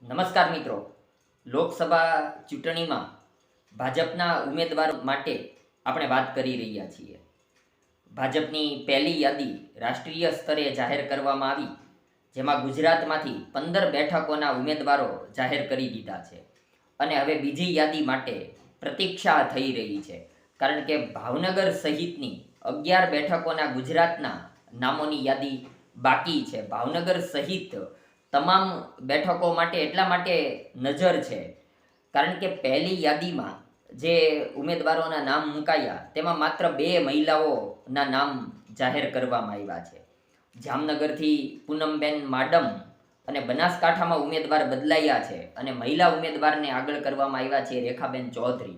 નમસ્કાર મિત્રો, લોકસભા ચૂંટણીમાં ભાજપના ઉમેદવાર માટે આપણે વાત કરી રહ્યા છીએ. ભાજપની પહેલી યાદી રાષ્ટ્રીય સ્તરે જાહેર કરવામાં આવી, જેમાં ગુજરાતમાંથી 15 બેઠકોના ઉમેદવારો જાહેર કરી દીધા છે અને હવે બીજી યાદી માટે પ્રતીક્ષા થઈ રહી છે. કારણ કે ભાવનગર સહિતની 11 બેઠકોના ગુજરાતના નામોની યાદી બાકી છે. ભાવનગર સહિત તમામ બેઠકો માટે એટલા માટે નજર છે કારણ કે પહેલી યાદીમાં જે ઉમેદવારોના નામ મુકાયા તેમાં માત્ર 2 મહિલાઓના નામ જાહેર કરવામાં આવ્યા છે. જામનગરથી પૂનમબેન માડમ અને બનાસકાંઠામાં ઉમેદવાર બદલાયા છે અને મહિલા ઉમેદવારને આગળ કરવામાં આવ્યા છે રેખાબેન ચૌધરી.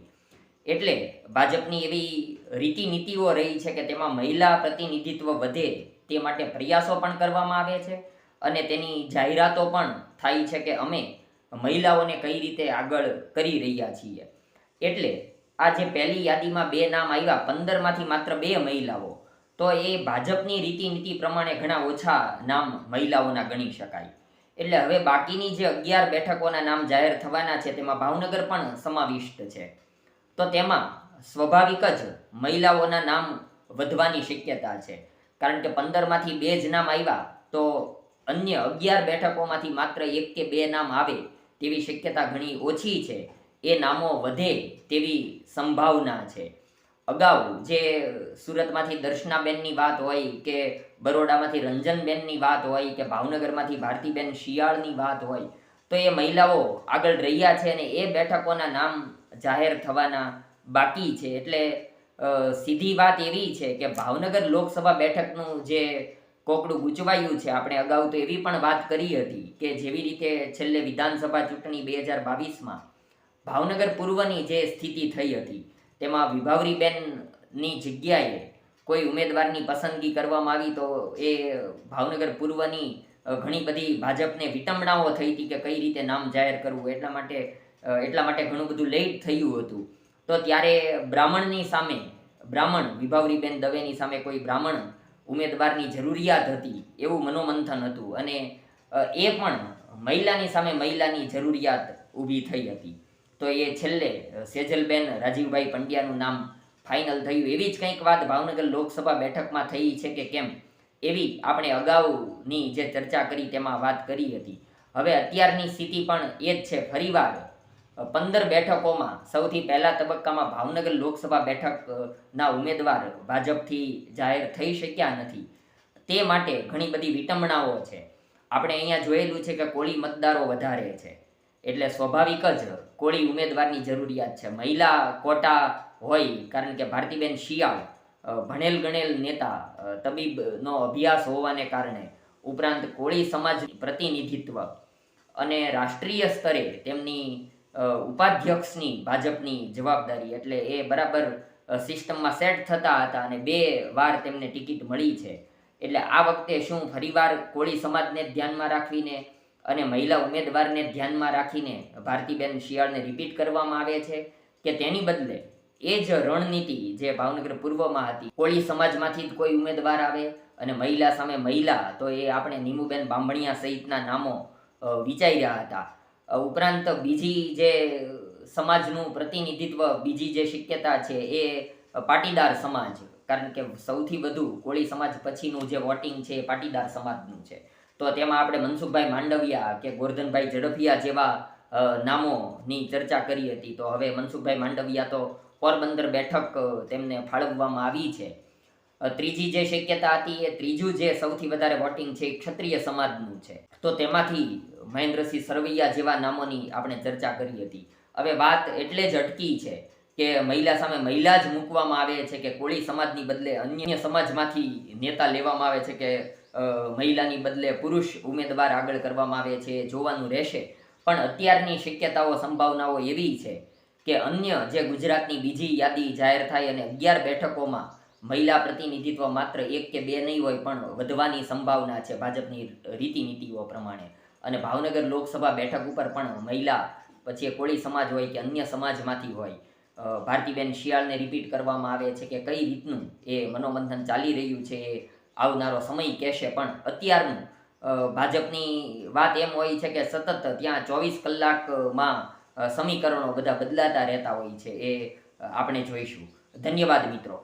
એટલે ભાજપની એવી રીતિનીતિઓ રહી છે કે તેમાં મહિલા પ્રતિનિધિત્વ વધે તે માટે પ્રયાસો પણ કરવામાં આવે છે અને તેની જાહેરાતો પણ થાય છે કે અમે મહિલાઓને કઈ રીતે આગળ કરી રહ્યા છીએ. એટલે આ જે પહેલી યાદીમાં 2 નામ આવ્યા, 15માંથી માત્ર 2 મહિલાઓ, તો એ ભાજપની રીતિનીતિ પ્રમાણે ઘણા ઓછા નામ મહિલાઓના ગણી શકાય. એટલે હવે બાકીની જે 11 બેઠકોના નામ જાહેર થવાના છે તેમાં ભાવનગર પણ સમાવિષ્ટ છે. તો તેમાં સ્વાભાવિક જ મહિલાઓના નામ વધવાની શક્યતા છે કારણ કે 15માંથી 2 જ નામ આવ્યા તો અન્ય 11 બેઠકોમાંથી માત્ર 1 કે 2 નામ આવે તેવી શક્યતા ઘણી ઓછી છે. એ નામો વધે તેવી સંભાવના છે. અગાઉ જે સુરતમાંથી દર્શનાબેનની વાત હોય કે બરોડામાંથી રંજનબેનની વાત હોય કે ભાવનગરમાંથી ભારતીબેન શિયાળની વાત હોય, તો એ મહિલાઓ આગળ રહ્યા છે અને એ બેઠકોના નામ જાહેર થવાના બાકી છે. એટલે સીધી વાત એવી છે કે ભાવનગર લોકસભા બેઠકનું જે કોકડું ગૂંચવાયું છે, આપણે અગાઉ તો એવી પણ વાત કરી હતી કે જેવી રીતે છેલ્લે વિધાનસભા ચૂંટણી 2022માં ભાવનગર પૂર્વની જે સ્થિતિ થઈ હતી તેમાં વિભાવરીબેનની જગ્યાએ કોઈ ઉમેદવારની પસંદગી કરવામાં આવી તો એ ભાવનગર પૂર્વની ઘણી બધી ભાજપને વિટંબણાઓ થઈ હતી કે કઈ રીતે નામ જાહેર કરવું. એટલા માટે ઘણું બધું લેટ થયું હતું. તો ત્યારે બ્રાહ્મણ વિભાવરીબેન દવેની સામે કોઈ બ્રાહ્મણ ઉમેદવારની જરૂરિયાત હતી એવું મનોમંથન હતું અને એ પણ મહિલાની સામે મહિલાની જરૂરિયાત ઊભી થઈ હતી. તો એ છેલ્લે સેજલબેન રાજીવભાઈ પંડ્યાનું નામ ફાઇનલ થયું. એવી જ કંઈક વાત ભાવનગર લોકસભા બેઠકમાં થઈ છે કે કેમ, એવી આપણે અગાઉની જે ચર્ચા કરી તેમાં વાત કરી હતી. હવે અત્યારની સ્થિતિ પણ એ જ છે. ફરીવાર 15 બેઠકોમાં સૌથી પહેલા તબક્કામાં ભાવનગર લોકસભા બેઠકના ઉમેદવાર ભાજપથી જાહેર થઈ શક્યા નથી. તે માટે ઘણી બધી વિટંબણાઓ છે. આપણે અહીંયા જોયેલું છે કે કોળી મતદારો વધારે છે એટલે સ્વાભાવિક જ કોળી ઉમેદવારની જરૂરિયાત છે. મહિલા કોટા હોય કારણ કે ભારતીબેન શિયાળ ભણેલ ગણેલ નેતા, તબીબનો અભ્યાસ હોવાને કારણે, ઉપરાંત કોળી સમાજ પ્રતિનિધિત્વ અને રાષ્ટ્રીય સ્તરે તેમની ઉપાધ્યક્ષની ભાજપની જવાબદારી, એટલે એ બરાબર સિસ્ટમમાં સેટ થતા હતા અને 2 વાર તેમને ટિકિટ મળી છે. એટલે આ વખતે શું ફરીવાર કોળી સમાજને ધ્યાનમાં રાખીને અને મહિલા ઉમેદવારને ધ્યાનમાં રાખીને ભારતીબેન શિયાળને રિપીટ કરવામાં આવે છે કે તેની બદલે એ જ રણનીતિ જે ભાવનગર પૂર્વમાં હતી, કોળી સમાજમાંથી જ કોઈ ઉમેદવાર આવે અને મહિલા સામે મહિલા, તો એ આપણે નીમુબેન બાંભણિયા સહિતના નામો વિચાર્યા હતા. ઉપરાંત બીજી જે સમાજનું પ્રતિનિધિત્વ, બીજી જે શક્યતા છે એ પાટીદાર સમાજ, કારણ કે સૌથી વધુ કોળી સમાજ પછીનું જે વોટિંગ છે એ પાટીદાર સમાજનું છે. તો તેમાં આપણે મનસુખભાઈ માંડવિયા કે ગોરધનભાઈ ઝડફિયા જેવા નામોની ચર્ચા કરી હતી. તો હવે મનસુખભાઈ માંડવિયા તો પોરબંદર બેઠક તેમને ફાળવવામાં આવી છે. ત્રીજી જે શક્યતા હતી એ ત્રીજું જે સૌથી વધારે વોટિંગ છે એ ક્ષત્રિય સમાજનું છે. તો તેમાંથી મહેન્દ્રસિંહ સરવૈયા જેવા નામોની આપણે ચર્ચા કરી હતી. હવે વાત એટલે જ અટકી છે કે મહિલા સામે મહિલા જ મૂકવામાં આવે છે કે કોળી સમાજની બદલે અન્ય સમાજમાંથી નેતા લેવામાં આવે છે કે મહિલાની બદલે પુરુષ ઉમેદવાર આગળ કરવામાં આવે છે, જોવાનું રહેશે. પણ અત્યારની શક્યતાઓ, સંભાવનાઓ એવી છે કે અન્ય જે ગુજરાતની બીજી યાદી જાહેર થાય અને 11 બેઠકોમાં મહિલા પ્રતિનિધિત્વ માત્ર 1 કે 2 નહીં હોય પણ વધવાની સંભાવના છે ભાજપની રીતિનીતિઓ પ્રમાણે. અને ભાવનગર લોકસભા બેઠક ઉપર પણ મહિલા, પછી એ કોળી સમાજ હોય કે અન્ય સમાજમાંથી હોય, ભારતીબેન શિયાળને રિપીટ કરવામાં આવે છે કે કઈ રીતનું એ મનોમંથન ચાલી રહ્યું છે એ આવનારો સમય કહેશે. પણ અત્યારનું ભાજપની વાત એમ હોય છે કે સતત ત્યાં 24 કલાકમાં સમીકરણો બધા બદલાતા રહેતા હોય છે, એ આપણે જોઈશું. ધન્યવાદ મિત્રો.